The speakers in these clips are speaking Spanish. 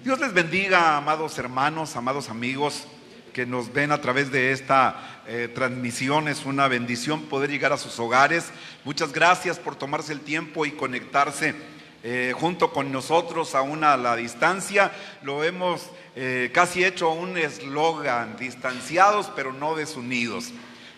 Dios les bendiga, amados hermanos, amados amigos que nos ven a través de esta transmisión. Es una bendición poder llegar a sus hogares. Muchas gracias por tomarse el tiempo y conectarse junto con nosotros, aún a la distancia. Lo hemos casi hecho un eslogan: distanciados pero no desunidos.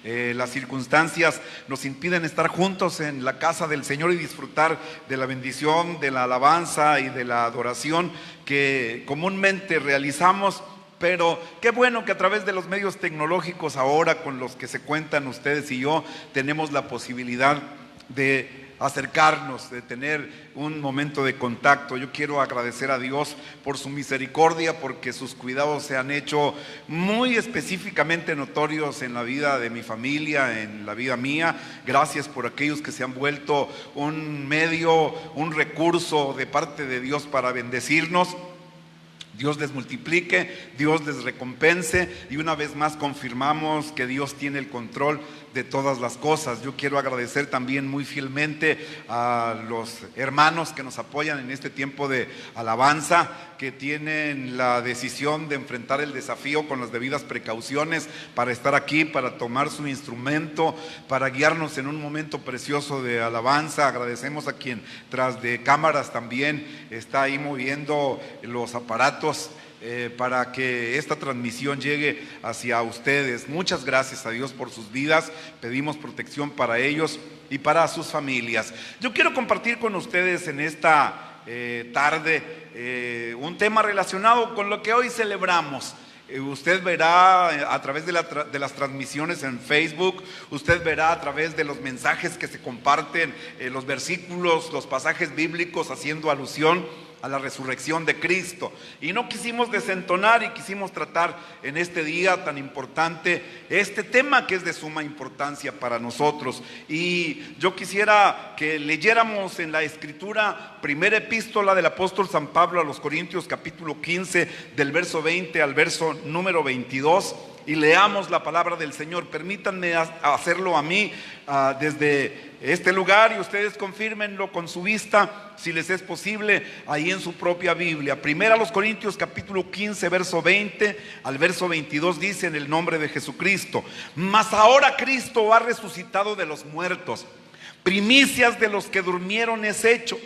Las circunstancias nos impiden estar juntos en la casa del Señor y disfrutar de la bendición, de la alabanza y de la adoración que comúnmente realizamos. Pero qué bueno que a través de los medios tecnológicos ahora, con los que se cuentan ustedes y yo, tenemos la posibilidad de acercarnos, de tener un momento de contacto. Yo quiero agradecer a Dios por su misericordia, porque sus cuidados se han hecho muy específicamente notorios en la vida de mi familia, en la vida mía. Gracias por aquellos que se han vuelto un medio, un recurso de parte de Dios para bendecirnos. Dios les multiplique, Dios les recompense, y una vez más confirmamos que Dios tiene el control de todas las cosas. Yo quiero agradecer también muy fielmente a los hermanos que nos apoyan en este tiempo de alabanza, que tienen la decisión de enfrentar el desafío con las debidas precauciones para estar aquí, para tomar su instrumento, para guiarnos en un momento precioso de alabanza. Agradecemos a quien tras de cámaras también está ahí moviendo los aparatos para que esta transmisión llegue hacia ustedes. Muchas gracias a Dios por sus vidas. Pedimos protección para ellos y para sus familias. Yo quiero compartir con ustedes en esta tarde un tema relacionado con lo que hoy celebramos. Usted verá a través de las transmisiones en Facebook, usted verá a través de los mensajes que se comparten, los versículos, los pasajes bíblicos haciendo alusión a la resurrección de Cristo. Y no quisimos desentonar y quisimos tratar en este día tan importante este tema que es de suma importancia para nosotros. Y yo quisiera que leyéramos en la Escritura, primera epístola del apóstol San Pablo a los Corintios, capítulo 15, del verso 20 al verso número 22, y leamos la palabra del Señor. Permítanme hacerlo a mí desde este lugar, y ustedes confírmenlo con su vista, si les es posible, ahí en su propia Biblia. Primera a los Corintios, capítulo 15, verso 20 al verso 22, dice: en el nombre de Jesucristo, mas ahora Cristo ha resucitado de los muertos, primicias de los que durmieron es hecho.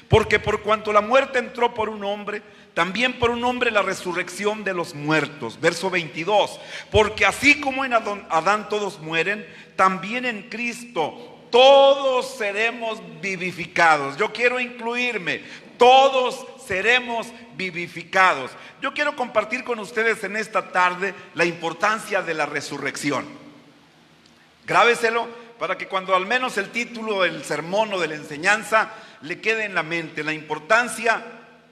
Porque por cuanto la muerte entró por un hombre, también por un hombre la resurrección de los muertos. Verso 22, porque así como en Adán todos mueren, también en Cristo todos seremos vivificados. Yo quiero incluirme: todos seremos vivificados. Yo quiero compartir con ustedes en esta tarde la importancia de la resurrección. Grábeselo para que cuando al menos el título del sermón o de la enseñanza le quede en la mente: la importancia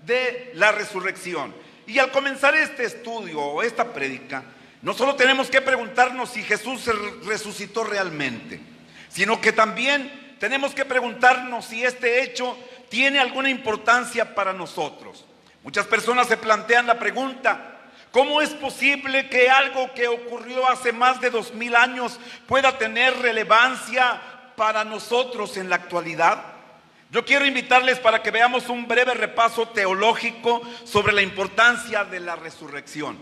de la resurrección. Y al comenzar este estudio o esta prédica, no solo tenemos que preguntarnos si Jesús resucitó realmente, sino que también tenemos que preguntarnos si este hecho tiene alguna importancia para nosotros. Muchas personas se plantean la pregunta: ¿cómo es posible que algo que ocurrió hace más de 2000 años pueda tener relevancia para nosotros en la actualidad? Yo quiero invitarles para que veamos un breve repaso teológico sobre la importancia de la resurrección.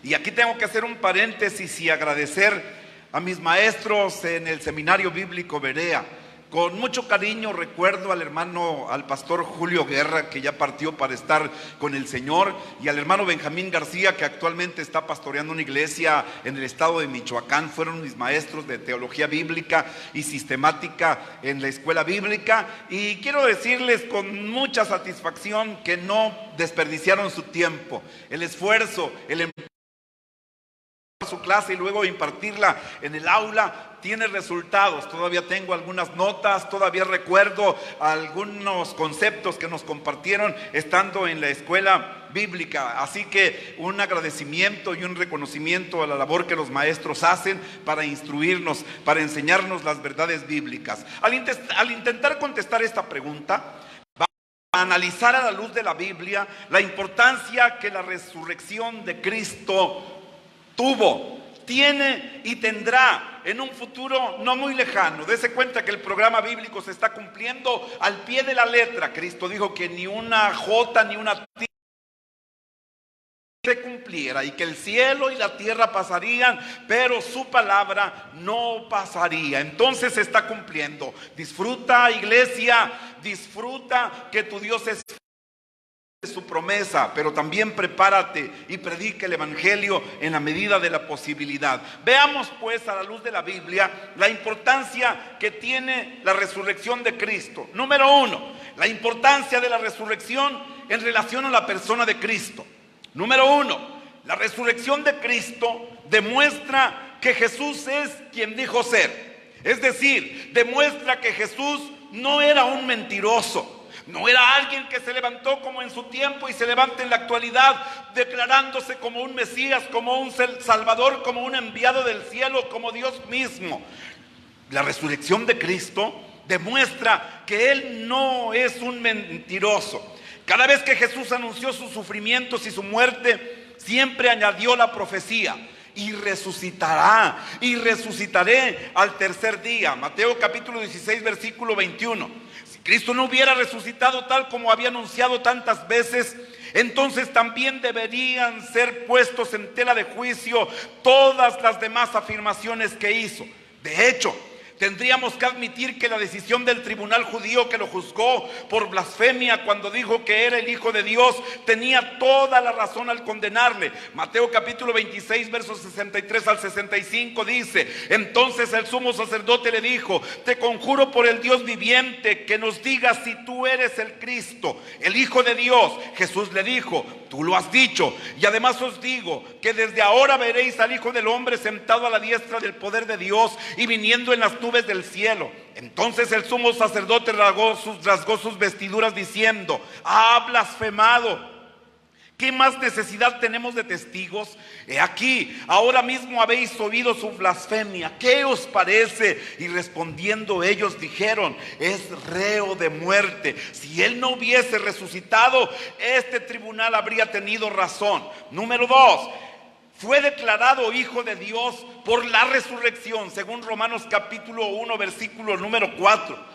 Y aquí tengo que hacer un paréntesis y agradecer a mis maestros en el seminario bíblico Berea. Con mucho cariño recuerdo al pastor Julio Guerra, que ya partió para estar con el Señor, y al hermano Benjamín García, que actualmente está pastoreando una iglesia en el estado de Michoacán. Fueron mis maestros de teología bíblica y sistemática en la escuela bíblica, y quiero decirles con mucha satisfacción que no desperdiciaron su tiempo, el esfuerzo, el su clase y luego impartirla en el aula tiene resultados. Todavía tengo algunas notas, todavía recuerdo algunos conceptos que nos compartieron estando en la escuela bíblica. Así que un agradecimiento y un reconocimiento a la labor que los maestros hacen para instruirnos, para enseñarnos las verdades bíblicas. Al intentar contestar esta pregunta, vamos a analizar a la luz de la Biblia la importancia que la resurrección de Cristo tuvo, tiene y tendrá en un futuro no muy lejano. Dese cuenta que el programa bíblico se está cumpliendo al pie de la letra. Cristo dijo que ni una jota ni una se cumpliera y que el cielo y la tierra pasarían, pero su palabra no pasaría. Entonces se está cumpliendo. Disfruta, iglesia, disfruta que tu Dios es su promesa, pero también prepárate y predica el evangelio en la medida de la posibilidad. Veamos pues, a la luz de la Biblia, la importancia que tiene la resurrección de Cristo. Número uno, la importancia de la resurrección en relación a la persona de Cristo. Número uno, la resurrección de Cristo demuestra que Jesús es quien dijo ser. Es decir, demuestra que Jesús no era un mentiroso, no era alguien que se levantó como en su tiempo y se levanta en la actualidad declarándose como un Mesías, como un Salvador, como un enviado del cielo, como Dios mismo. La resurrección de Cristo demuestra que Él no es un mentiroso. Cada vez que Jesús anunció sus sufrimientos y su muerte, siempre añadió la profecía: y resucitará, y resucitaré al tercer día. Mateo capítulo 16, versículo 21. Si Cristo no hubiera resucitado tal como había anunciado tantas veces, entonces también deberían ser puestos en tela de juicio todas las demás afirmaciones que hizo. De hecho, tendríamos que admitir que la decisión del tribunal judío que lo juzgó por blasfemia cuando dijo que era el Hijo de Dios tenía toda la razón al condenarle. Mateo capítulo 26, versos 63 al 65 dice: entonces el sumo sacerdote le dijo: te conjuro por el Dios viviente que nos digas si tú eres el Cristo, el Hijo de Dios. Jesús le dijo: tú lo has dicho, y además os digo que desde ahora veréis al Hijo del Hombre sentado a la diestra del poder de Dios y viniendo en las nubes del cielo. Entonces el sumo sacerdote rasgó sus vestiduras diciendo: ha blasfemado. ¿Qué más necesidad tenemos de testigos? He aquí, ahora mismo habéis oído su blasfemia. ¿Qué os parece? Y respondiendo ellos dijeron: es reo de muerte. Si él no hubiese resucitado, este tribunal habría tenido razón. Número 2. Fue declarado Hijo de Dios por la resurrección, según Romanos capítulo 1, versículo número 4.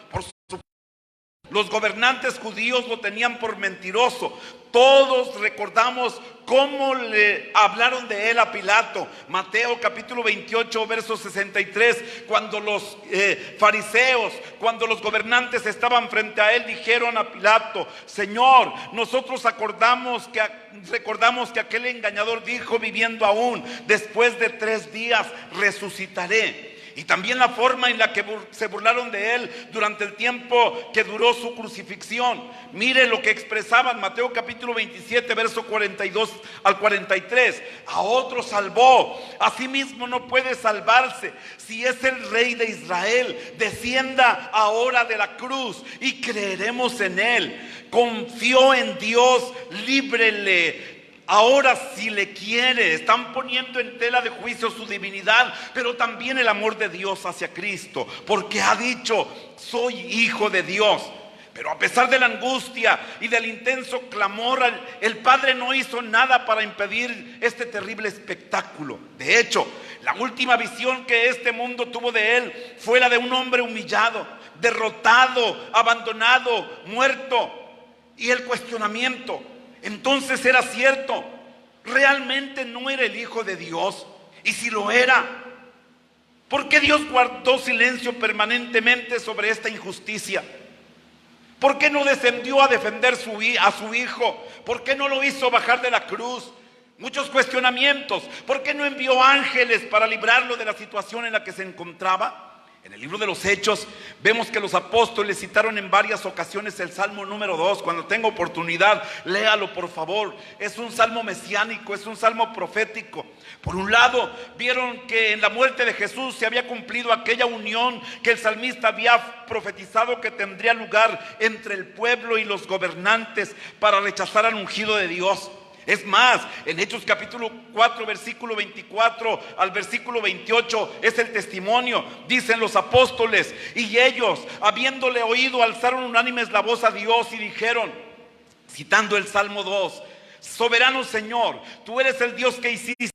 Los gobernantes judíos lo tenían por mentiroso. Todos recordamos cómo le hablaron de él a Pilato. Mateo capítulo 28, verso 63. Cuando los fariseos, cuando los gobernantes estaban frente a él, dijeron a Pilato: Señor, nosotros recordamos que aquel engañador dijo viviendo aún: después de 3 días resucitaré. Y también la forma en la que se burlaron de él durante el tiempo que duró su crucifixión. Mire lo que expresaban. Mateo capítulo 27, verso 42 al 43. A otro salvó, a sí mismo no puede salvarse. Si es el Rey de Israel, descienda ahora de la cruz y creeremos en él. Confió en Dios, líbrele. Ahora, si le quiere, están poniendo en tela de juicio su divinidad, pero también el amor de Dios hacia Cristo, porque ha dicho: soy hijo de Dios. Pero a pesar de la angustia y del intenso clamor, el Padre no hizo nada para impedir este terrible espectáculo. De hecho, la última visión que este mundo tuvo de él fue la de un hombre humillado, derrotado, abandonado, muerto. Y el cuestionamiento: entonces, ¿era cierto? ¿Realmente no era el Hijo de Dios? Y si lo era, ¿por qué Dios guardó silencio permanentemente sobre esta injusticia? ¿Por qué no descendió a defender a su Hijo? ¿Por qué no lo hizo bajar de la cruz? Muchos cuestionamientos. ¿Por qué no envió ángeles para librarlo de la situación en la que se encontraba? En el libro de los Hechos vemos que los apóstoles citaron en varias ocasiones el Salmo número 2. Cuando tenga oportunidad, léalo por favor. Es un salmo mesiánico, es un salmo profético. Por un lado, vieron que en la muerte de Jesús se había cumplido aquella unión que el salmista había profetizado que tendría lugar entre el pueblo y los gobernantes para rechazar al ungido de Dios. Es más, en Hechos capítulo 4, versículo 24 al versículo 28 es el testimonio. Dicen los apóstoles: y ellos, habiéndole oído, alzaron unánimes la voz a Dios y dijeron, citando el Salmo 2: soberano Señor, tú eres el Dios que hiciste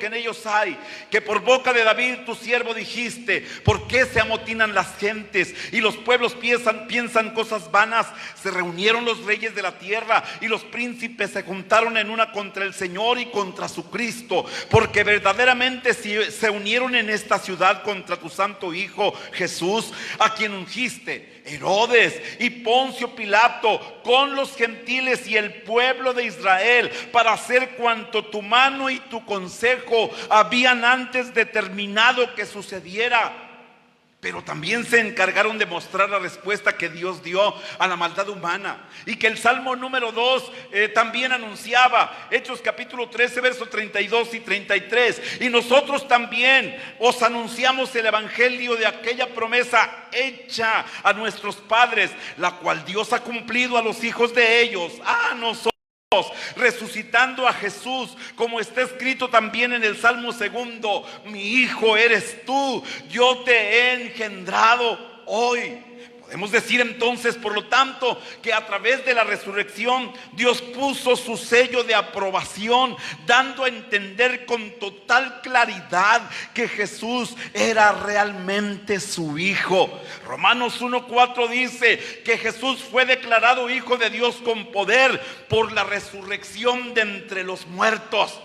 que en en ellos hay, que por boca de David tu siervo dijiste: ¿por qué se amotinan las gentes y los pueblos piensan cosas vanas? Se reunieron los reyes de la tierra y los príncipes se juntaron en una contra el Señor y contra su Cristo, porque verdaderamente se unieron en esta ciudad contra tu santo Hijo Jesús, a quien ungiste Herodes y Poncio Pilato con los gentiles y el pueblo de Israel, para hacer cuanto tu mano y tu consejo habían antes determinado que sucediera. Pero también se encargaron de mostrar la respuesta que Dios dio a la maldad humana, y que el Salmo número 2 también anunciaba. Hechos capítulo 13, versos 32 y 33. Y nosotros también os anunciamos el evangelio de aquella promesa hecha a nuestros padres, la cual Dios ha cumplido a los hijos de ellos, a nosotros, resucitando a Jesús, como está escrito también en el Salmo 2: mi hijo eres tú, yo te he engendrado hoy. Podemos decir entonces, por lo tanto, que a través de la resurrección Dios puso su sello de aprobación, dando a entender con total claridad que Jesús era realmente su Hijo. Romanos 1:4 dice que Jesús fue declarado Hijo de Dios con poder por la resurrección de entre los muertos.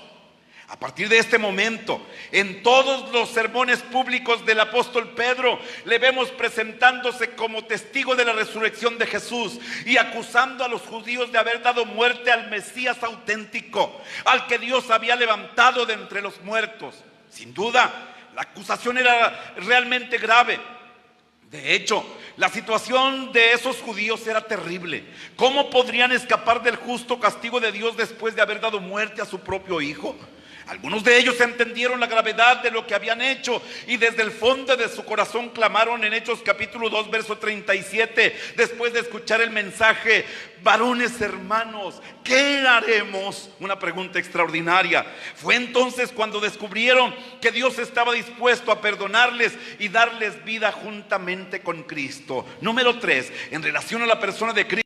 A partir de este momento, en todos los sermones públicos del apóstol Pedro, le vemos presentándose como testigo de la resurrección de Jesús y acusando a los judíos de haber dado muerte al Mesías auténtico, al que Dios había levantado de entre los muertos. Sin duda, la acusación era realmente grave. De hecho, la situación de esos judíos era terrible. ¿Cómo podrían escapar del justo castigo de Dios después de haber dado muerte a su propio Hijo? Algunos de ellos entendieron la gravedad de lo que habían hecho y desde el fondo de su corazón clamaron en Hechos capítulo 2, verso 37, después de escuchar el mensaje: varones hermanos, ¿qué haremos? Una pregunta extraordinaria. Fue entonces cuando descubrieron que Dios estaba dispuesto a perdonarles y darles vida juntamente con Cristo. Número 3, en relación a la persona de Cristo,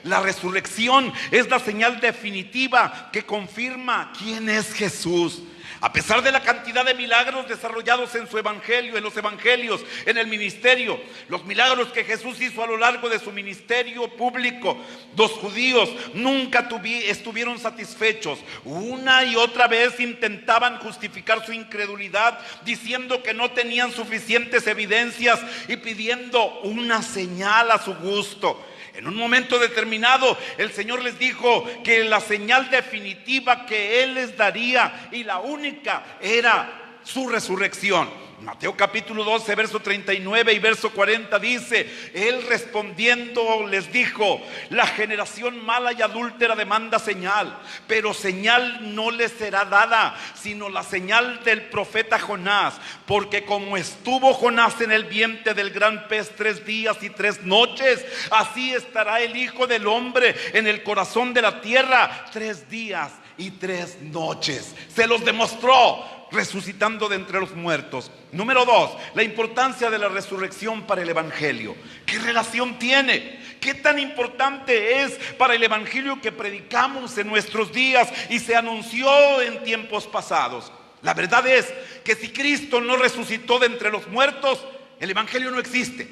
la resurrección es la señal definitiva que confirma quién es Jesús. A pesar de la cantidad de milagros desarrollados en su evangelio, en los evangelios, en el ministerio, los milagros que Jesús hizo a lo largo de su ministerio público, los judíos nunca estuvieron satisfechos. Una y otra vez intentaban justificar su incredulidad, diciendo que no tenían suficientes evidencias y pidiendo una señal a su gusto. En un momento determinado, el Señor les dijo que la señal definitiva que Él les daría, y la única, era su resurrección. Mateo capítulo 12, verso 39 y verso 40 dice: Él respondiendo les dijo: la generación mala y adúltera demanda señal, pero señal no les será dada, sino la señal del profeta Jonás. Porque como estuvo Jonás en el vientre del gran pez 3 días y 3 noches, así estará el Hijo del Hombre en el corazón de la tierra 3 días y 3 noches. Se los demostró resucitando de entre los muertos. Número 2, la importancia de la resurrección para el evangelio. ¿Qué relación tiene? ¿Qué tan importante es para el evangelio que predicamos en nuestros días y se anunció en tiempos pasados? La verdad es que si Cristo no resucitó de entre los muertos, el evangelio no existe.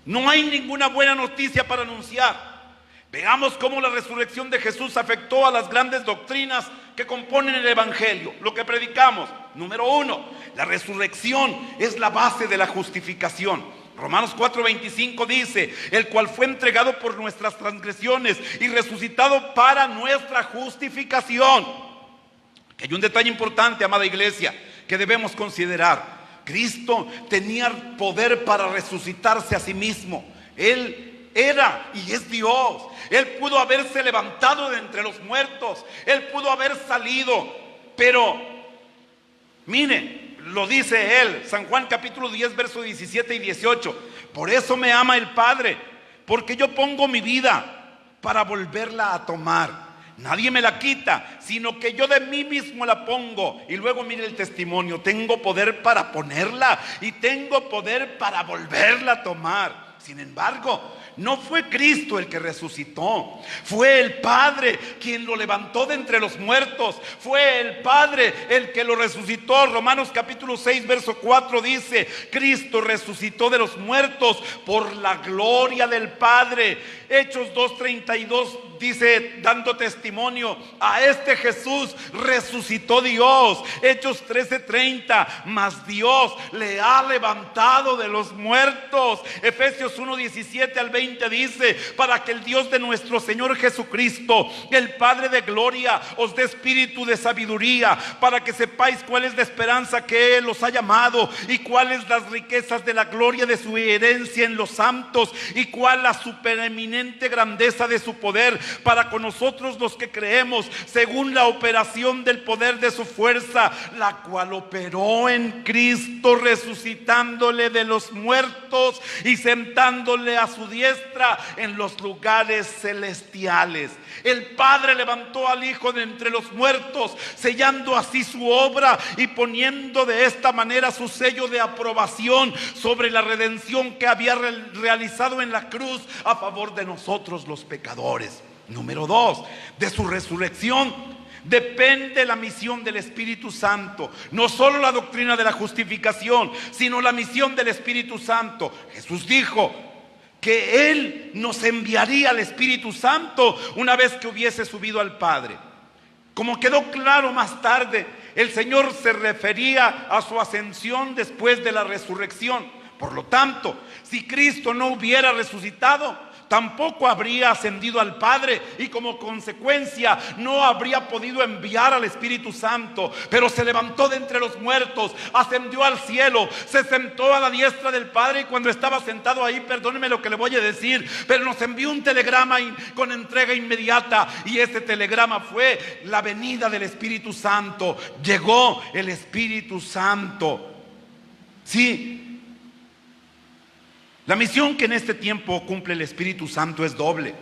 No hay ninguna buena noticia para anunciar. Veamos cómo la resurrección de Jesús afectó a las grandes doctrinas que componen el evangelio, lo que predicamos. Número 1, la resurrección es la base de la justificación. Romanos 4:25 dice: el cual fue entregado por nuestras transgresiones y resucitado para nuestra justificación. Que hay un detalle importante, amada iglesia, que debemos considerar. Cristo tenía poder para resucitarse a sí mismo. Él era y es Dios. Él pudo haberse levantado de entre los muertos. Él pudo haber salido. Pero, mire, lo dice él, San Juan capítulo 10, versos 17 y 18. Por eso me ama el Padre, porque yo pongo mi vida para volverla a tomar. Nadie me la quita, sino que yo de mí mismo la pongo. Y luego mire el testimonio: tengo poder para ponerla y tengo poder para volverla a tomar. Sin embargo, no fue Cristo el que resucitó, fue el Padre quien lo levantó de entre los muertos, fue el Padre el que lo resucitó. Romanos capítulo 6 verso 4 dice: Cristo resucitó de los muertos por la gloria del Padre. Hechos 2:32 dice, dando testimonio: a este Jesús resucitó Dios. Hechos 13:30, mas Dios le ha levantado de los muertos. Efesios 1:17 al 20 dice: para que el Dios de nuestro Señor Jesucristo, el Padre de gloria, os dé espíritu de sabiduría, para que sepáis cuál es la esperanza que Él os ha llamado, y cuáles las riquezas de la gloria de su herencia en los santos, y cuál la supereminente grandeza de su poder para con nosotros los que creemos, según la operación del poder de su fuerza, la cual operó en Cristo, resucitándole de los muertos y sentándole a su diestra en los lugares celestiales. El Padre levantó al Hijo de entre los muertos, sellando así su obra y poniendo de esta manera su sello de aprobación sobre la redención que había realizado en la cruz a favor de nosotros los pecadores. Número 2, de su resurrección depende la misión del Espíritu Santo. No solo la doctrina de la justificación, sino la misión del Espíritu Santo. Jesús dijo que Él nos enviaría al Espíritu Santo una vez que hubiese subido al Padre. Como quedó claro más tarde, el Señor se refería a su ascensión después de la resurrección. Por lo tanto, si Cristo no hubiera resucitado, tampoco habría ascendido al Padre, y como consecuencia no habría podido enviar al Espíritu Santo. Pero se levantó de entre los muertos, ascendió al cielo, se sentó a la diestra del Padre, y cuando estaba sentado ahí, perdóneme lo que le voy a decir, pero nos envió un telegrama con entrega inmediata, y ese telegrama fue la venida del Espíritu Santo. Llegó el Espíritu Santo. Sí, la misión que en este tiempo cumple el Espíritu Santo es doble.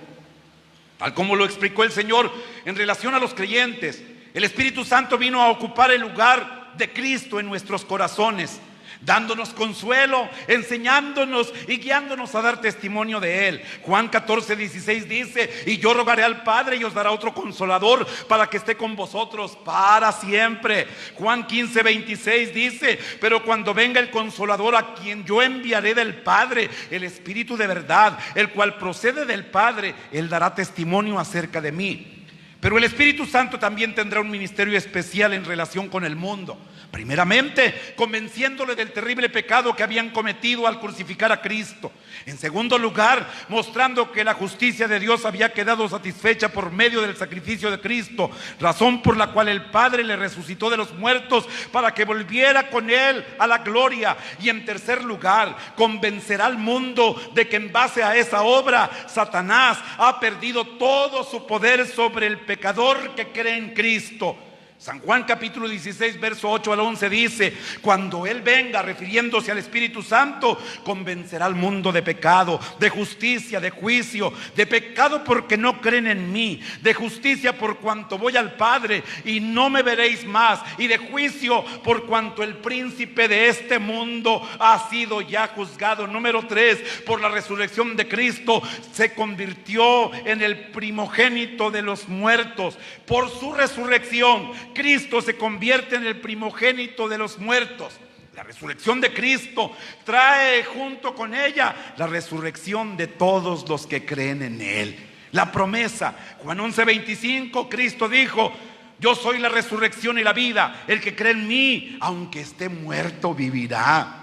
Tal como lo explicó el Señor en relación a los creyentes, el Espíritu Santo vino a ocupar el lugar de Cristo en nuestros corazones, dándonos consuelo, enseñándonos y guiándonos a dar testimonio de Él. Juan 14:16 dice: y yo rogaré al Padre y os dará otro consolador para que esté con vosotros para siempre. Juan 15:26 dice: pero cuando venga el consolador, a quien yo enviaré del Padre, el Espíritu de verdad, el cual procede del Padre, Él dará testimonio acerca de mí. Pero el Espíritu Santo también tendrá un ministerio especial en relación con el mundo. Primeramente, convenciéndole del terrible pecado que habían cometido al crucificar a Cristo. En segundo lugar, mostrando que la justicia de Dios había quedado satisfecha por medio del sacrificio de Cristo, razón por la cual el Padre le resucitó de los muertos para que volviera con Él a la gloria. Y en tercer lugar, convencerá al mundo de que en base a esa obra, Satanás ha perdido todo su poder sobre el pecador que cree en Cristo. San Juan capítulo 16 verso 8 al 11 dice: cuando Él venga, refiriéndose al Espíritu Santo, convencerá al mundo de pecado, de justicia, de juicio. De pecado porque no creen en mí, de justicia por cuanto voy al Padre y no me veréis más, y de juicio por cuanto el príncipe de este mundo ha sido ya juzgado. Número 3, por la resurrección de Cristo se convirtió en el primogénito de los muertos. Por su resurrección, Cristo se convierte en el primogénito de los muertos. La resurrección de Cristo trae junto con ella la resurrección de todos los que creen en Él. La promesa, Juan 11:25, Cristo dijo: yo soy la resurrección y la vida, el que cree en mí, aunque esté muerto, vivirá.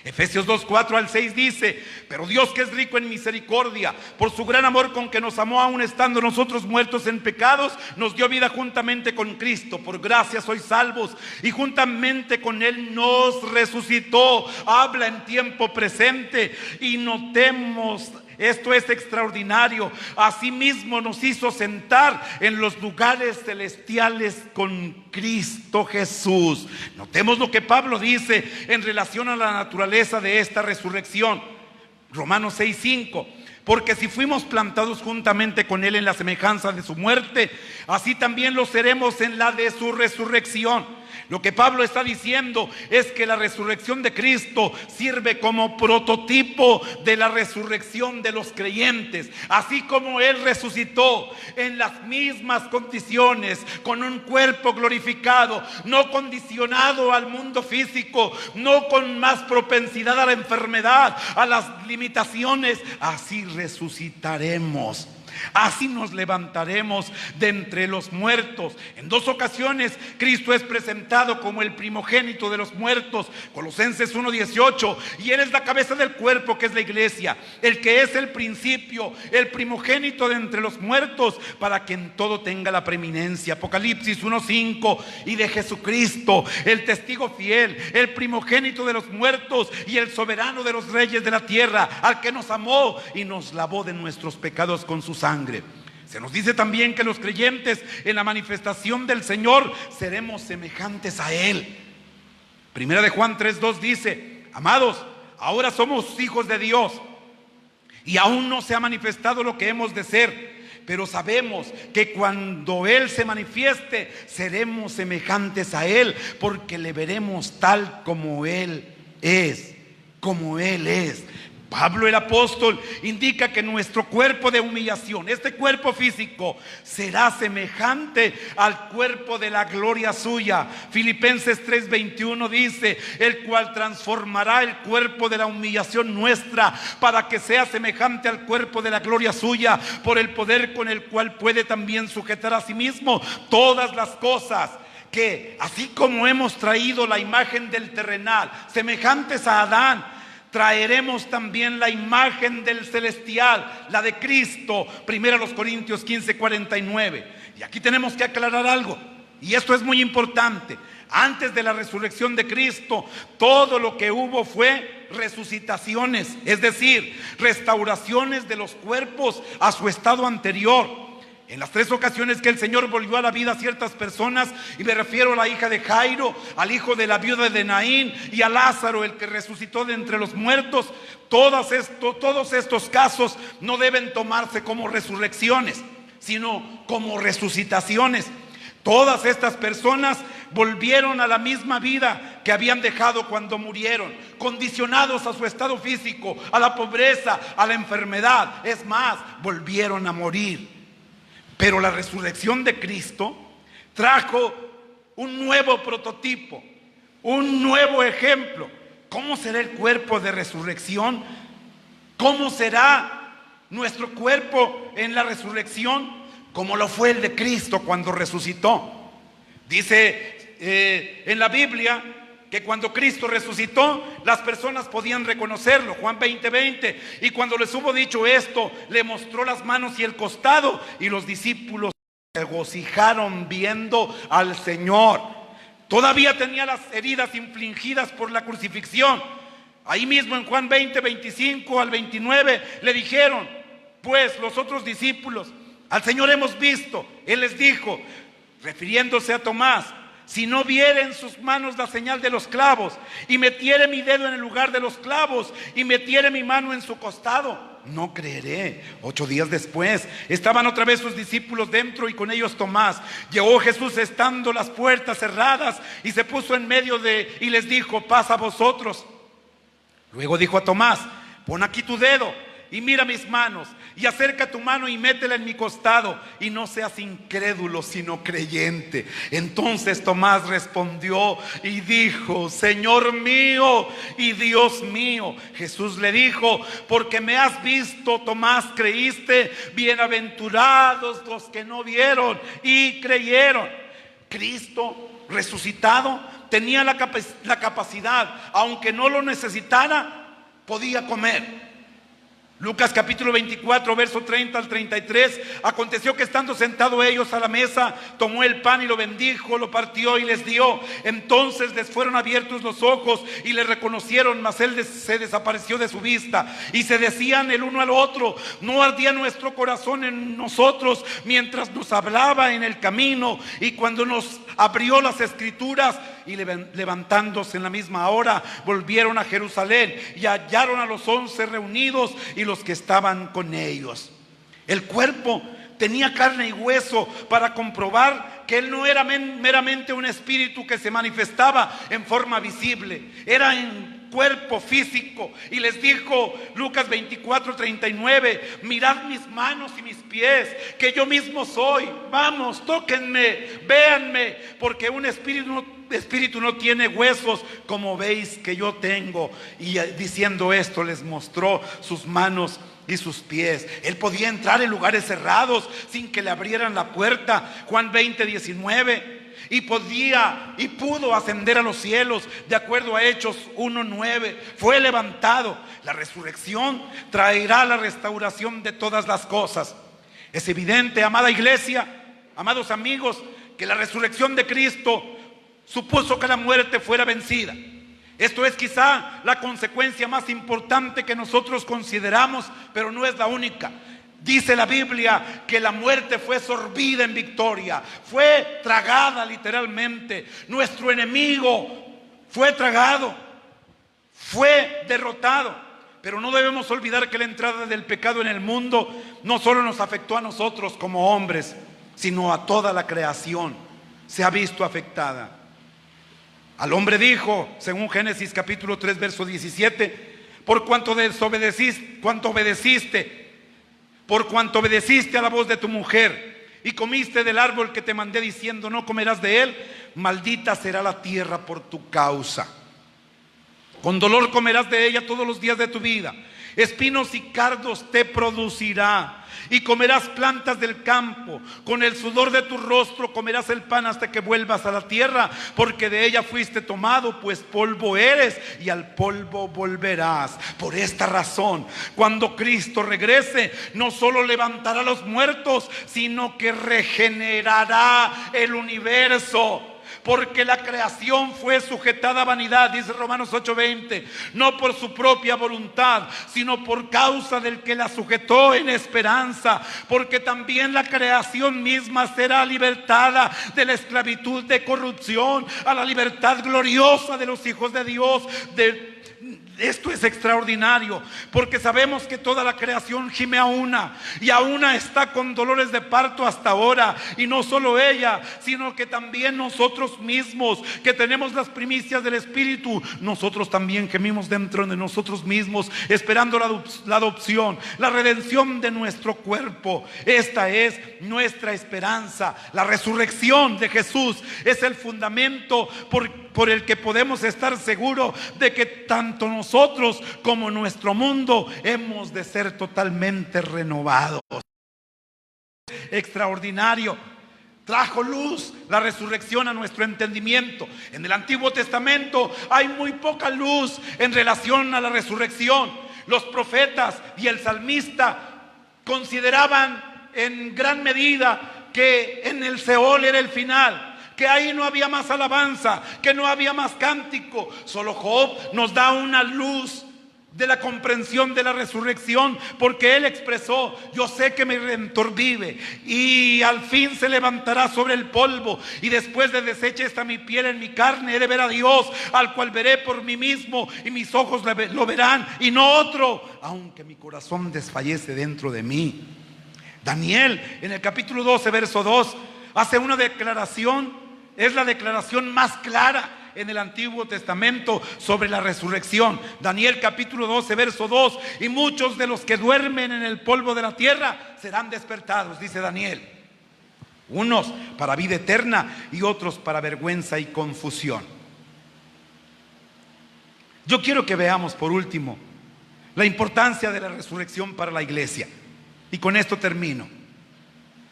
Efesios 2:4 al 6 dice: pero Dios, que es rico en misericordia, por su gran amor con que nos amó, aun estando nosotros muertos en pecados, nos dio vida juntamente con Cristo. Por gracia sois salvos, y juntamente con Él nos resucitó. Habla en tiempo presente, y notemos, esto es extraordinario, asimismo nos hizo sentar en los lugares celestiales con Cristo Jesús. Notemos lo que Pablo dice en relación a la naturaleza de esta resurrección. Romanos 6:5: porque si fuimos plantados juntamente con Él en la semejanza de su muerte, así también lo seremos en la de su resurrección. Lo que Pablo está diciendo es que la resurrección de Cristo sirve como prototipo de la resurrección de los creyentes. Así como Él resucitó en las mismas condiciones, con un cuerpo glorificado, no condicionado al mundo físico, no con más propensidad a la enfermedad, a las limitaciones, así resucitaremos. Así nos levantaremos de entre los muertos. En 2 ocasiones Cristo es presentado como el primogénito de los muertos, Colosenses 1:18, y Él es la cabeza del cuerpo, que es la iglesia, el que es el principio, el primogénito de entre los muertos, para que en todo tenga la preeminencia. Apocalipsis 1:5, y de Jesucristo, el testigo fiel, el primogénito de los muertos y el soberano de los reyes de la tierra, al que nos amó y nos lavó de nuestros pecados con su sangre. Se nos dice también que los creyentes en la manifestación del Señor seremos semejantes a Él. Primera de Juan 3:2 dice: amados, ahora somos hijos de Dios y aún no se ha manifestado lo que hemos de ser, pero sabemos que cuando Él se manifieste seremos semejantes a Él, porque le veremos tal como Él es, como Él es. Pablo el apóstol indica que nuestro cuerpo de humillación, este cuerpo físico, será semejante al cuerpo de la gloria suya. Filipenses 3:21 dice: el cual transformará el cuerpo de la humillación nuestra para que sea semejante al cuerpo de la gloria suya, por el poder con el cual puede también sujetar a sí mismo todas las cosas. Que así como hemos traído la imagen del terrenal, semejantes a Adán, traeremos también la imagen del celestial, la de Cristo. 1 Corintios 15:49. Y aquí tenemos que aclarar algo, y esto es muy importante. Antes de la resurrección de Cristo, todo lo que hubo fue resucitaciones, es decir, restauraciones de los cuerpos a su estado anterior. En las 3 ocasiones que el Señor volvió a la vida a ciertas personas, y me refiero a la hija de Jairo, al hijo de la viuda de Naín y a Lázaro, el que resucitó de entre los muertos, todos estos casos no deben tomarse como resurrecciones, sino como resucitaciones. Todas estas personas volvieron a la misma vida que habían dejado cuando murieron, condicionados a su estado físico, a la pobreza, a la enfermedad. Es más, volvieron a morir. Pero la resurrección de Cristo trajo un nuevo prototipo, un nuevo ejemplo. ¿Cómo será el cuerpo de resurrección? ¿Cómo será nuestro cuerpo en la resurrección? Como lo fue el de Cristo cuando resucitó. Dice en la Biblia que cuando Cristo resucitó, las personas podían reconocerlo. Juan 20:20. Y cuando les hubo dicho esto, le mostró las manos y el costado, y los discípulos se regocijaron viendo al Señor. Todavía tenía las heridas infligidas por la crucifixión. Ahí mismo en Juan 20:25 al 29 le dijeron pues los otros discípulos: al Señor hemos visto. Él les dijo, refiriéndose a Tomás: si no viere en sus manos la señal de los clavos, y metiere mi dedo en el lugar de los clavos, y metiere mi mano en su costado, no creeré. 8 días después estaban otra vez sus discípulos dentro, y con ellos Tomás. Llegó Jesús estando las puertas cerradas, y se puso en medio y les dijo: paz a vosotros. Luego dijo a Tomás: pon aquí tu dedo y mira mis manos, y acerca tu mano y métela en mi costado, y no seas incrédulo sino creyente. Entonces Tomás respondió y dijo: Señor mío y Dios mío. Jesús le dijo: porque me has visto, Tomás, creíste. Bienaventurados los que no vieron y creyeron. Cristo resucitado tenía la capacidad, aunque no lo necesitara, podía comer. Lucas capítulo 24, verso 30 al 33. Aconteció que estando sentados ellos a la mesa, tomó el pan y lo bendijo, lo partió y les dio. Entonces les fueron abiertos los ojos y le reconocieron, mas él se desapareció de su vista. Y se decían el uno al otro: ¿no ardía nuestro corazón en nosotros mientras nos hablaba en el camino y cuando nos abrió las escrituras? Y levantándose en la misma hora, volvieron a Jerusalén y hallaron a los 11 reunidos y los que estaban con ellos. El cuerpo tenía carne y hueso para comprobar que él no era meramente un espíritu que se manifestaba en forma visible, era en cuerpo físico. Y les dijo Lucas 24:39: mirad mis manos y mis pies, que yo mismo soy. Vamos, tóquenme, véanme, porque un espíritu no tiene huesos como veis que yo tengo. Y diciendo esto les mostró sus manos y sus pies. Él podía entrar en lugares cerrados sin que le abrieran la puerta. Juan 20:19. Y pudo ascender a los cielos, de acuerdo a Hechos 1:9. Fue levantado. La resurrección traerá la restauración de todas las cosas. Es evidente, amada iglesia, amados amigos, que la resurrección de Cristo supuso que la muerte fuera vencida. Esto es quizá la consecuencia más importante que nosotros consideramos, pero no es la única. Dice la Biblia que la muerte fue sorbida en victoria, fue tragada literalmente. Nuestro enemigo fue tragado, fue derrotado. Pero no debemos olvidar que la entrada del pecado en el mundo no solo nos afectó a nosotros como hombres, sino a toda la creación. Se ha visto afectada. Al hombre dijo, según Génesis capítulo 3 verso 17: por cuanto obedeciste a la voz de tu mujer y comiste del árbol que te mandé diciendo: no comerás de él, maldita será la tierra por tu causa. Con dolor comerás de ella todos los días de tu vida. Espinos y cardos te producirá, y comerás plantas del campo. Con el sudor de tu rostro comerás el pan hasta que vuelvas a la tierra, porque de ella fuiste tomado, pues polvo eres y al polvo volverás. Por esta razón, cuando Cristo regrese, no solo levantará a los muertos, sino que regenerará el universo. Porque la creación fue sujetada a vanidad, dice Romanos 8:20, no por su propia voluntad, sino por causa del que la sujetó en esperanza. Porque también la creación misma será libertada de la esclavitud de corrupción a la libertad gloriosa de los hijos de Dios. Esto es extraordinario, porque sabemos que toda la creación gime a una, y a una está con dolores de parto hasta ahora. Y no solo ella, sino que también nosotros mismos, que tenemos las primicias del Espíritu, nosotros también gemimos dentro de nosotros mismos, esperando la adopción, la redención de nuestro cuerpo. Esta es nuestra esperanza. La resurrección de Jesús es el fundamento por el que podemos estar seguros de que tanto nosotros como nuestro mundo hemos de ser totalmente renovados. Extraordinario. Trajo luz la resurrección a nuestro entendimiento. En el Antiguo Testamento hay muy poca luz en relación a la resurrección. Los profetas y el salmista consideraban en gran medida que en el Seol era el final, que ahí no había más alabanza, que no había más cántico. Solo Job nos da una luz de la comprensión de la resurrección, porque él expresó: yo sé que mi Redentor vive y al fin se levantará sobre el polvo, y después de deshecha esta mi piel en mi carne, he de ver a Dios, al cual veré por mí mismo, y mis ojos lo verán y no otro, aunque mi corazón desfallece dentro de mí. Daniel, en el capítulo 12 verso 2, hace una declaración. Es la declaración más clara en el Antiguo Testamento sobre la resurrección. Daniel capítulo 12 verso 2: y muchos de los que duermen en el polvo de la tierra serán despertados, dice Daniel, unos para vida eterna y otros para vergüenza y confusión. Yo quiero que veamos por último la importancia de la resurrección para la iglesia, y con esto termino.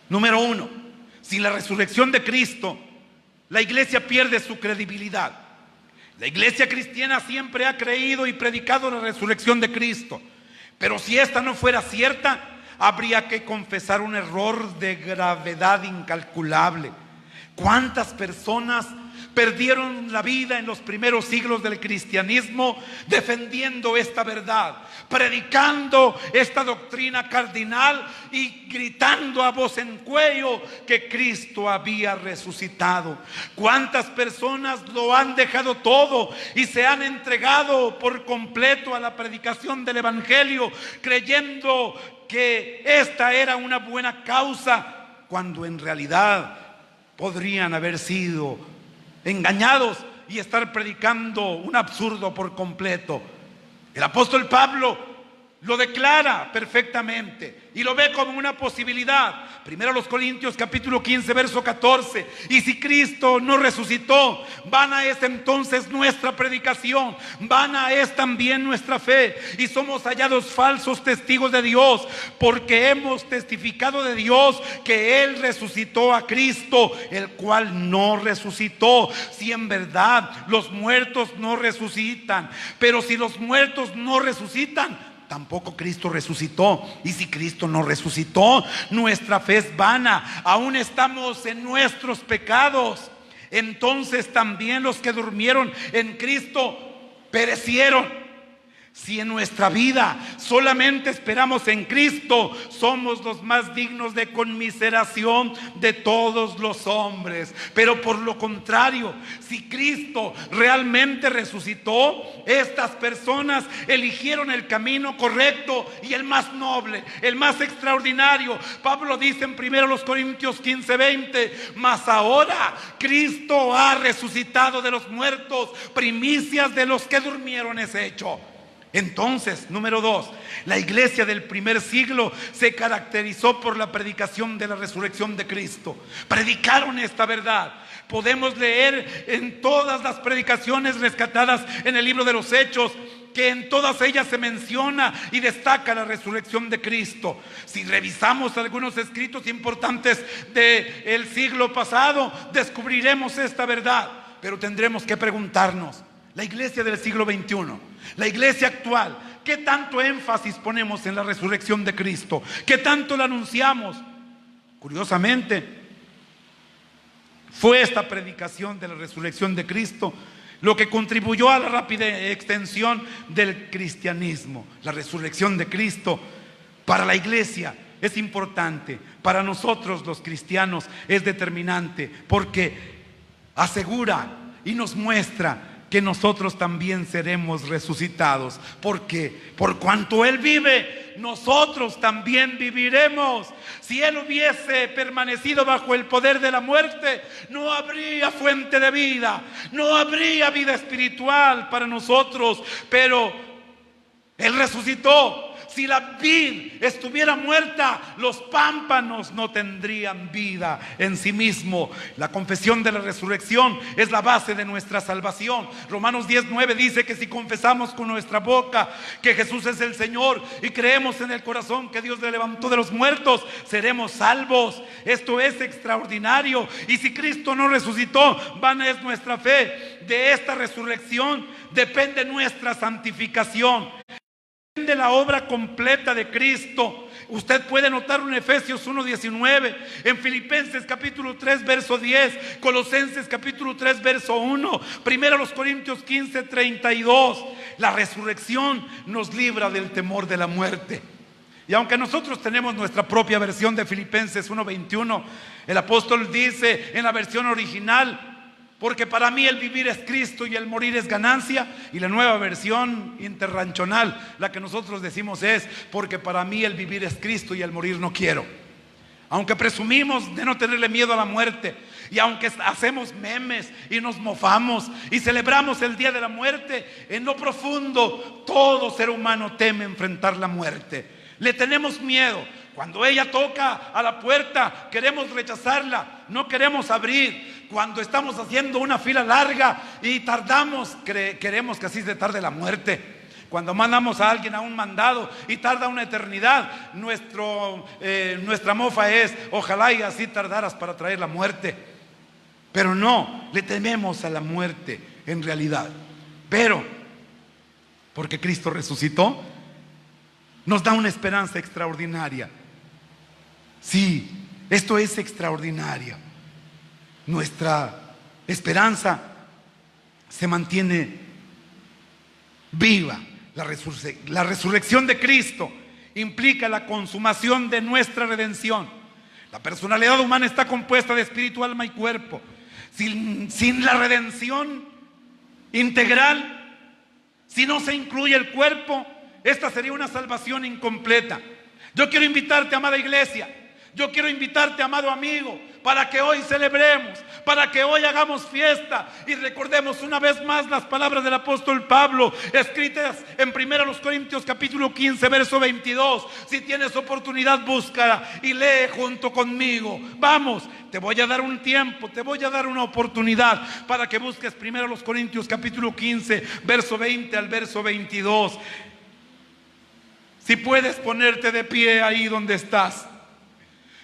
Número 1, sin la resurrección de Cristo, la iglesia pierde su credibilidad. La iglesia cristiana siempre ha creído y predicado la resurrección de Cristo, pero si esta no fuera cierta, habría que confesar un error de gravedad incalculable. ¿Cuántas personas perdieron la vida en los primeros siglos del cristianismo defendiendo esta verdad, predicando esta doctrina cardinal y gritando a voz en cuello que Cristo había resucitado? ¿Cuántas personas lo han dejado todo y se han entregado por completo a la predicación del evangelio, creyendo que esta era una buena causa, cuando en realidad podrían haber sido engañados y estar predicando un absurdo por completo. El apóstol Pablo lo declara perfectamente y lo ve como una posibilidad. Primero a los Corintios capítulo 15 verso 14: y si Cristo no resucitó, vana es entonces nuestra predicación, vana es también nuestra fe, y somos hallados falsos testigos de Dios, porque hemos testificado de Dios que Él resucitó a Cristo, el cual no resucitó. Si en verdad los muertos no resucitan, pero si los muertos no resucitan, tampoco Cristo resucitó. Y si Cristo no resucitó, nuestra fe es vana, aún estamos en nuestros pecados. Entonces también los que durmieron en Cristo perecieron. Si en nuestra vida solamente esperamos en Cristo, somos los más dignos de conmiseración de todos los hombres. Pero por lo contrario, si Cristo realmente resucitó, estas personas eligieron el camino correcto y el más noble, el más extraordinario. Pablo dice en 1 Corintios 15:20: mas ahora Cristo ha resucitado de los muertos, primicias de los que durmieron es hecho. Entonces, número 2, la iglesia del primer siglo se caracterizó por la predicación de la resurrección de Cristo. Predicaron esta verdad. Podemos leer en todas las predicaciones rescatadas en el libro de los Hechos que en todas ellas se menciona y destaca la resurrección de Cristo. Si revisamos algunos escritos importantes del siglo pasado, descubriremos esta verdad. Pero tendremos que preguntarnos: la iglesia del siglo XXI, la iglesia actual, ¿qué tanto énfasis ponemos en la resurrección de Cristo? ¿Qué tanto la anunciamos? Curiosamente, fue esta predicación de la resurrección de Cristo lo que contribuyó a la rápida extensión del cristianismo. La resurrección de Cristo para la iglesia es importante, para nosotros los cristianos es determinante, porque asegura y nos muestra que nosotros también seremos resucitados, porque por cuanto Él vive, nosotros también viviremos. Si Él hubiese permanecido bajo el poder de la muerte, no habría fuente de vida, no habría vida espiritual para nosotros, pero Él resucitó. Si la vid estuviera muerta, los pámpanos no tendrían vida en sí mismo. La confesión de la resurrección es la base de nuestra salvación. Romanos 10:9 dice que si confesamos con nuestra boca que Jesús es el Señor y creemos en el corazón que Dios le levantó de los muertos, seremos salvos. Esto es extraordinario. Y si Cristo no resucitó, vana es nuestra fe. De esta resurrección depende nuestra santificación, de la obra completa de Cristo. Usted puede notarlo en Efesios 1:19, en Filipenses capítulo 3 verso 10, Colosenses capítulo 3 verso 1, primero los Corintios 15:32. La resurrección nos libra del temor de la muerte. Y aunque nosotros tenemos nuestra propia versión de Filipenses 1:21, el apóstol dice en la versión original: porque para mí el vivir es Cristo y el morir es ganancia. Y la nueva versión interranchonal, la que nosotros decimos es: porque para mí el vivir es Cristo y el morir no quiero. Aunque presumimos de no tenerle miedo a la muerte, y aunque hacemos memes y nos mofamos y celebramos el día de la muerte, en lo profundo todo ser humano teme enfrentar la muerte. Le tenemos miedo. Cuando ella toca a la puerta, queremos rechazarla, no queremos abrir. Cuando estamos haciendo una fila larga y tardamos, queremos que así se tarde la muerte. Cuando mandamos a alguien a un mandado y tarda una eternidad, nuestra mofa es: ojalá y así tardaras para traer la muerte. Pero no, le tememos a la muerte en realidad. Pero, porque Cristo resucitó, nos da una esperanza extraordinaria. Sí, esto es extraordinario. Nuestra esperanza se mantiene viva. La resurrección de Cristo implica la consumación de nuestra redención. La personalidad humana está compuesta de espíritu, alma y cuerpo. Sin la redención integral, si no se incluye el cuerpo, esta sería una salvación incompleta. Yo quiero invitarte, amada iglesia. Yo quiero invitarte, amado amigo, para que hoy celebremos, para que hoy hagamos fiesta y recordemos una vez más las palabras del apóstol Pablo, escritas en 1 Corintios capítulo 15, verso 22. Si tienes oportunidad, búscala y lee junto conmigo. Vamos, te voy a dar un tiempo, te voy a dar una oportunidad para que busques 1 Corintios capítulo 15, verso 20 al verso 22. Si puedes ponerte de pie ahí donde estás.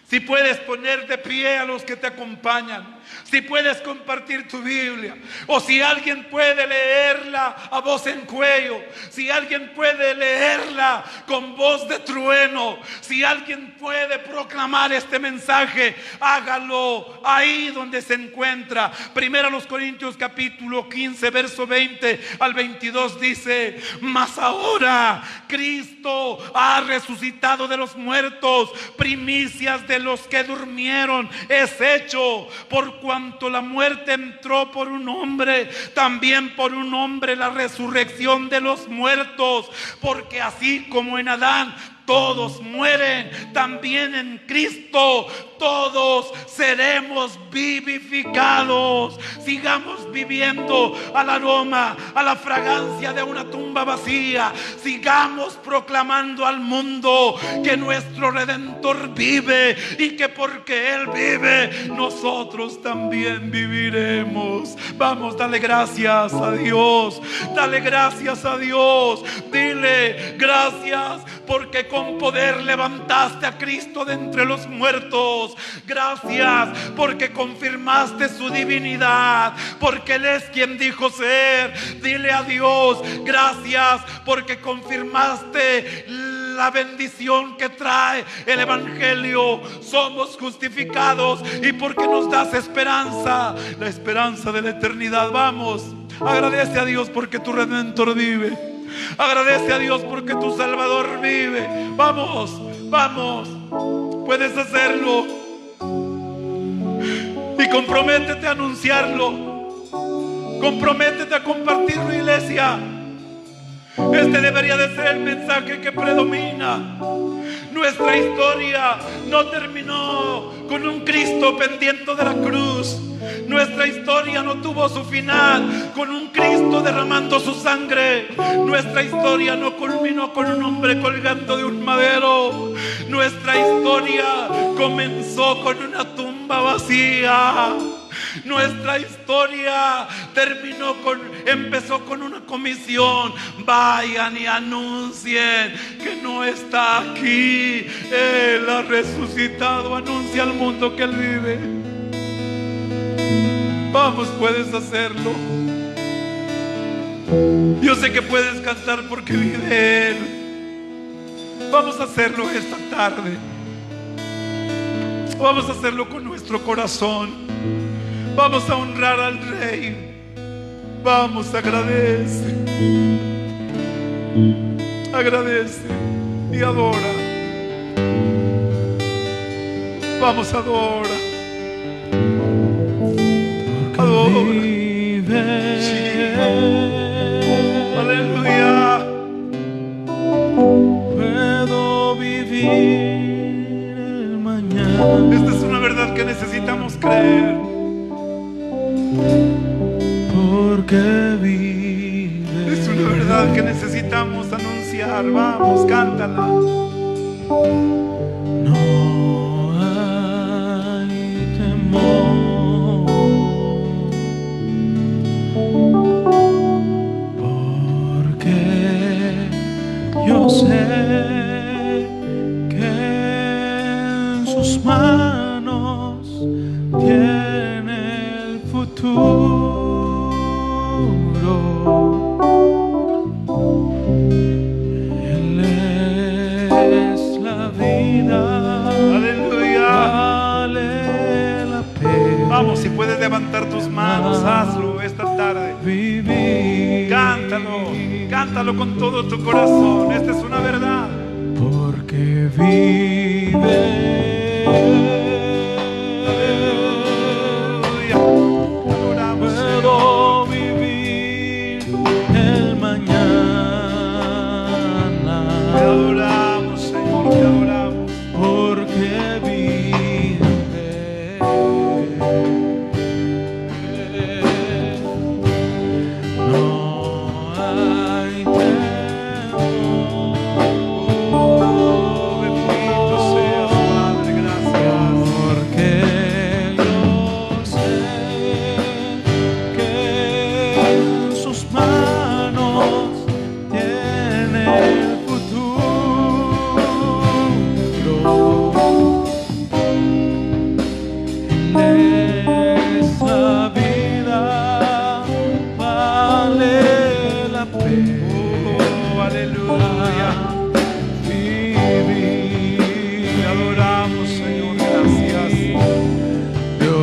Si puedes poner de pie a los que te acompañan. Si puedes compartir tu Biblia. O si alguien puede leerla a voz en cuello. Si alguien puede leerla con voz de trueno. Si alguien puede proclamar este mensaje, hágalo ahí donde se encuentra. 1 Corintios capítulo 15, verso 20 al 22 dice: mas ahora Cristo ha resucitado de los muertos, primicias de los que durmieron es hecho. Por cuanto la muerte entró por un hombre, también por un hombre la resurrección de los muertos. Porque así como en Adán todos mueren, también en Cristo todos seremos vivificados. Sigamos viviendo al aroma, a la fragancia de una tumba vacía. Sigamos proclamando al mundo que nuestro Redentor vive y que porque Él vive, nosotros también viviremos. Vamos, dale gracias a Dios. Dale gracias a Dios. Dile gracias porque con poder levantaste a Cristo de entre los muertos. Gracias porque confirmaste su divinidad, porque Él es quien dijo ser. Dile a Dios gracias porque confirmaste la bendición que trae el Evangelio. Somos justificados y porque nos das esperanza, la esperanza de la eternidad. Vamos, agradece a Dios porque tu Redentor vive. Agradece a Dios porque tu Salvador vive. Vamos, vamos, puedes hacerlo. Y comprométete a anunciarlo. Comprométete a compartirlo, iglesia. Este debería de ser el mensaje que predomina. Nuestra historia no terminó con un Cristo pendiente de la cruz. Nuestra historia no tuvo su final con un Cristo derramando su sangre. Nuestra historia no culminó con un hombre colgando de un madero. Nuestra historia comenzó con una tumba vacía. Nuestra historia empezó con una comisión: vayan y anuncien que no está aquí, Él ha resucitado. Anuncia al mundo que Él vive. Vamos, puedes hacerlo. Yo sé que puedes cantar porque vive Él. Vamos a hacerlo esta tarde. Vamos a hacerlo con nuestro corazón. Vamos a honrar al Rey. Vamos, agradece. Agradece y adora. Vamos, adora. Adora. Sí. Aleluya. Puedo vivir el mañana. Esta es una verdad que necesitamos creer. Porque vive. Es una verdad que necesitamos anunciar. Vamos, cántala. No hay temor, porque yo sé que en sus manos tiene el futuro. Él es la vida. Aleluya. Vale la pena. Vamos, si puedes levantar tus manos, hazlo esta tarde. Vivir. Cántalo, cántalo con todo tu corazón. Esta es una verdad. Porque vive. Puedo vivir el mañana. Te adoramos, Señor, te adoramos.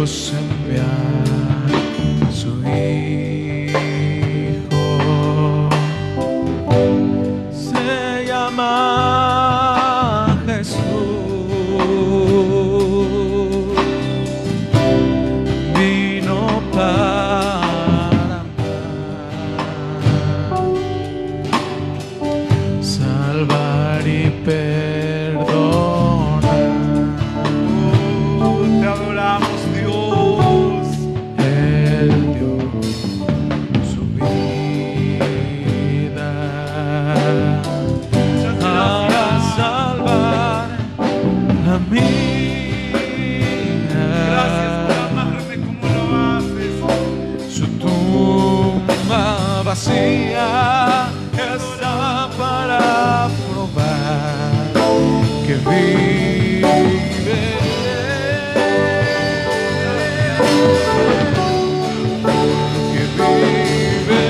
Dios enviar su Hijo. Se llama Jesús. Vino para salvar y perdonar. Te adoramos, Dios. Él dio su vida Muchas para gracias. salvar a mí. Gracias por amarme como lo haces. Su tumba vacía está para probar que vive. Que vive.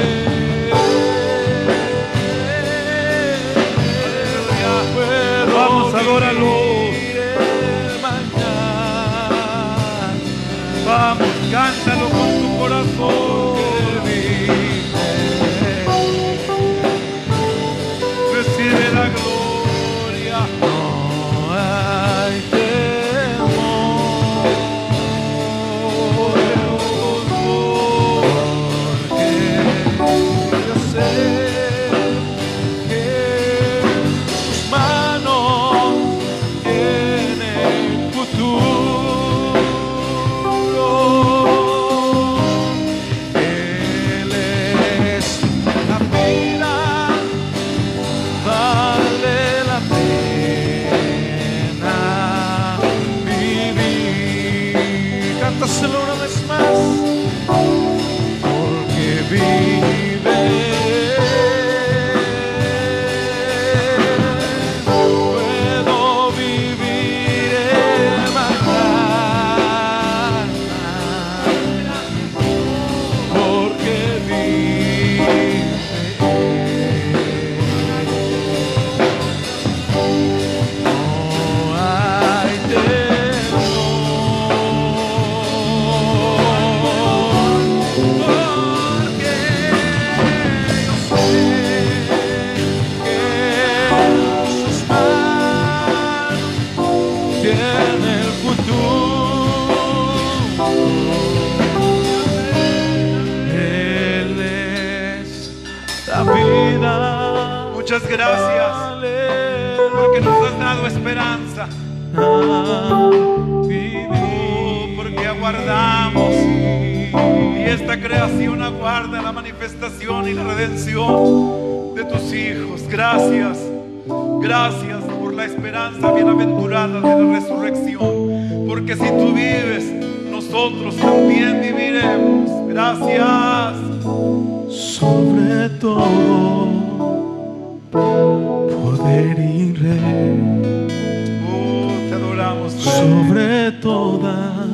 Puedo Vamos, adóralo. vivir el mañana. Vamos, cántalo con tu corazón. Recibe la gloria. No hay temor, porque yo sé que sus manos tienen futuro. Él es la vida. Vale la pena vivir. Cántaselo una vez más. Porque vive. Puedo vivir el mañana. Porque vive. No hay temor, porque yo sé que sus manos tienen el futuro. Él es la vida. Muchas gracias porque nos has dado esperanza. Porque aguardamos y esta creación aguarda la manifestación y la redención de tus hijos. Gracias, gracias por la esperanza bienaventurada de la resurrección. Porque si tú vives, nosotros también viviremos. Gracias. Sobre todo poder y rey, Te adoramos, Rey. sobre toda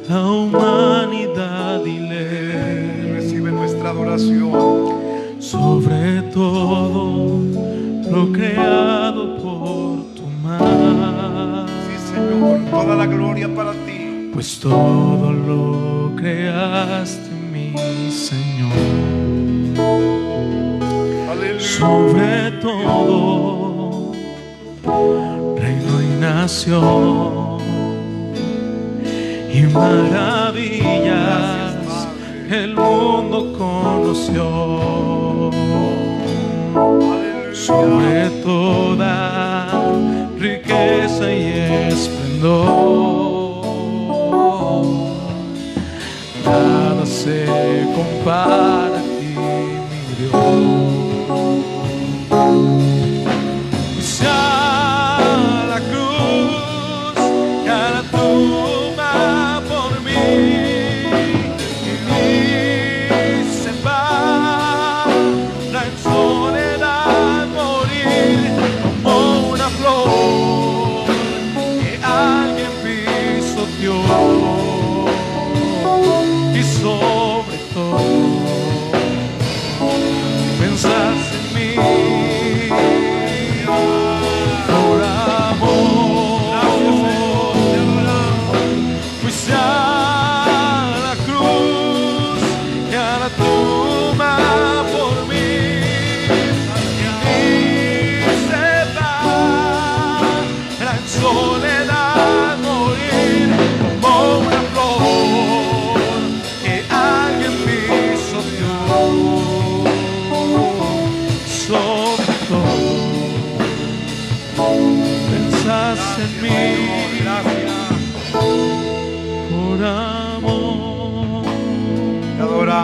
la humanidad y ley, Recibe nuestra adoración. sobre todo lo creado por tu mano, Sí, Señor, toda la gloria para ti. pues todo lo creaste, mi Señor. Aleluya. Sobre todo reino y nación y maravillas el mundo conoció. Sobre toda riqueza y esplendor, nada se compara a ti, mi Dios. Sea la cruz y a la tumba por mí, y se va en soledad morir como una flor que alguien pisoteó. Y sobre todo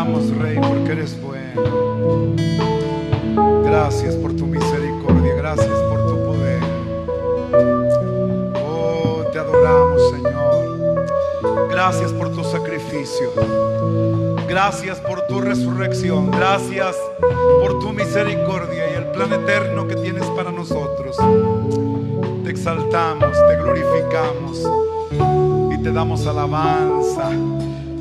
adoramos, Rey, porque eres bueno. Gracias por tu misericordia, gracias por tu poder. Oh, te adoramos, Señor. Gracias por tu sacrificio. Gracias por tu resurrección. Gracias por tu misericordia y el plan eterno que tienes para nosotros. Te exaltamos, te glorificamos y te damos alabanza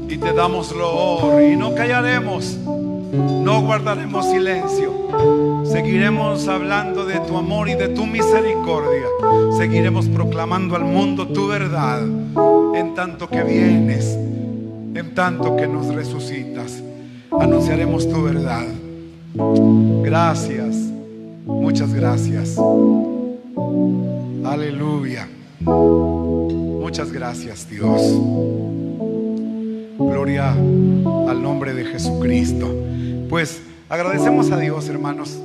y te damos loor, y no callaremos, no guardaremos silencio. Seguiremos hablando de tu amor y de tu misericordia. Seguiremos proclamando al mundo tu verdad, en tanto que vienes, en tanto que nos resucitas. Anunciaremos tu verdad. Gracias, muchas gracias. Aleluya. Muchas gracias, Dios. Gloria al nombre de Jesucristo. Pues agradecemos a Dios, hermanos,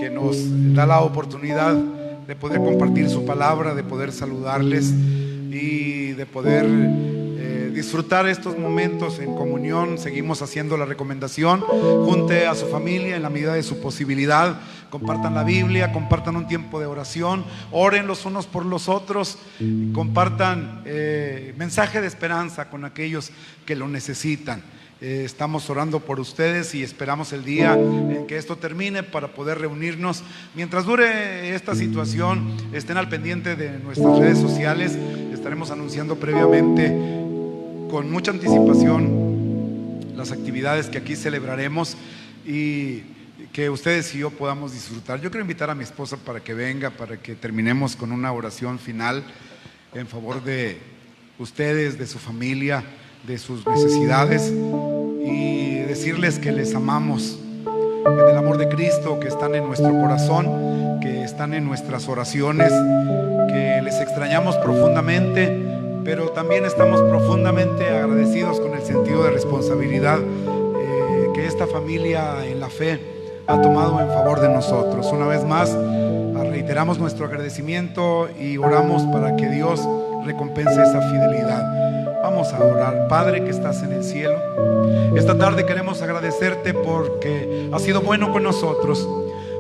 que nos da la oportunidad de poder compartir su palabra, de poder saludarles y de poder disfrutar estos momentos en comunión. Seguimos haciendo la recomendación: junte a su familia en la medida de su posibilidad, compartan la Biblia, compartan un tiempo de oración, oren los unos por los otros, compartan mensaje de esperanza con aquellos que lo necesitan. Estamos orando por ustedes y esperamos el día en que esto termine para poder reunirnos. Mientras dure esta situación, estén al pendiente de nuestras redes sociales. Estaremos anunciando previamente, con mucha anticipación, las actividades que aquí celebraremos y que ustedes y yo podamos disfrutar. Yo quiero invitar a mi esposa para que venga, para que terminemos con una oración final en favor de ustedes, de su familia, de sus necesidades, y decirles que les amamos en el amor de Cristo, que están en nuestro corazón, que están en nuestras oraciones, que les extrañamos profundamente, pero también estamos profundamente agradecidos con el sentido de responsabilidad que esta familia en la fe ha tomado en favor de nosotros. Una vez más, reiteramos nuestro agradecimiento y oramos para que Dios recompense esa fidelidad. Vamos a orar. Padre que estás en el cielo, esta tarde queremos agradecerte porque has sido bueno con nosotros,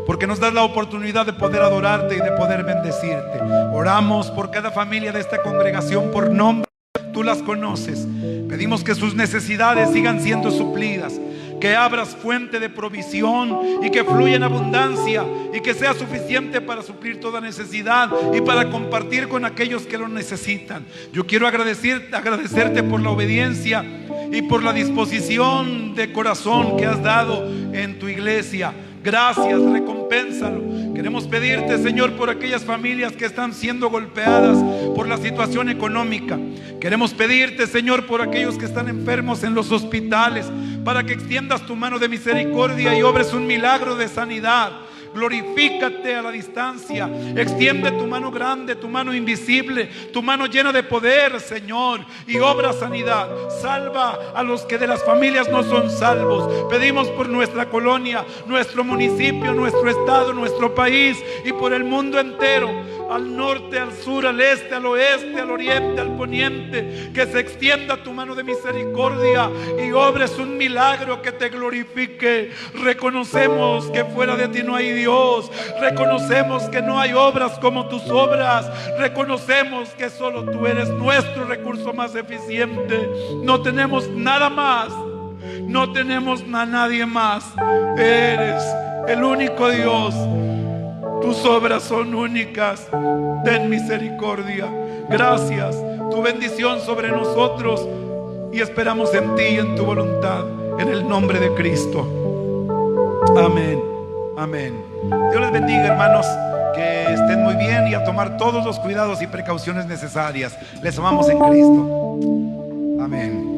porque nos das la oportunidad de poder adorarte y de poder bendecirte. Oramos por cada familia de esta congregación por nombre. Tú las conoces. Pedimos que sus necesidades sigan siendo suplidas, que abras fuente de provisión y que fluya en abundancia y que sea suficiente para suplir toda necesidad y para compartir con aquellos que lo necesitan. Yo quiero agradecerte por la obediencia y por la disposición de corazón que has dado en tu iglesia. Gracias, recompénsalo. Queremos pedirte, Señor, por aquellas familias que están siendo golpeadas por la situación económica. Queremos pedirte, Señor, por aquellos que están enfermos en los hospitales, para que extiendas tu mano de misericordia y obres un milagro de sanidad. Glorifícate a la distancia. Extiende tu mano grande, tu mano invisible, tu mano llena de poder, Señor, y obra sanidad. Salva a los que de las familias no son salvos. Pedimos por nuestra colonia, nuestro municipio, nuestro estado, nuestro país y por el mundo entero, al norte, al sur, al este, al oeste, al oriente, al poniente. Que se extienda tu mano de misericordia y obres un milagro que te glorifique. Reconocemos que fuera de ti no hay Dios. Reconocemos que no hay obras como tus obras. Reconocemos que solo tú eres nuestro recurso más eficiente. No tenemos nada más. No tenemos a nadie más. Eres el único Dios. Tus obras son únicas. Ten misericordia. Gracias. Tu bendición sobre nosotros. Y esperamos en ti y en tu voluntad. En el nombre de Cristo. Amén. Amén. Dios les bendiga, hermanos. Que estén muy bien y a tomar todos los cuidados y precauciones necesarias. Les amamos en Cristo. Amén.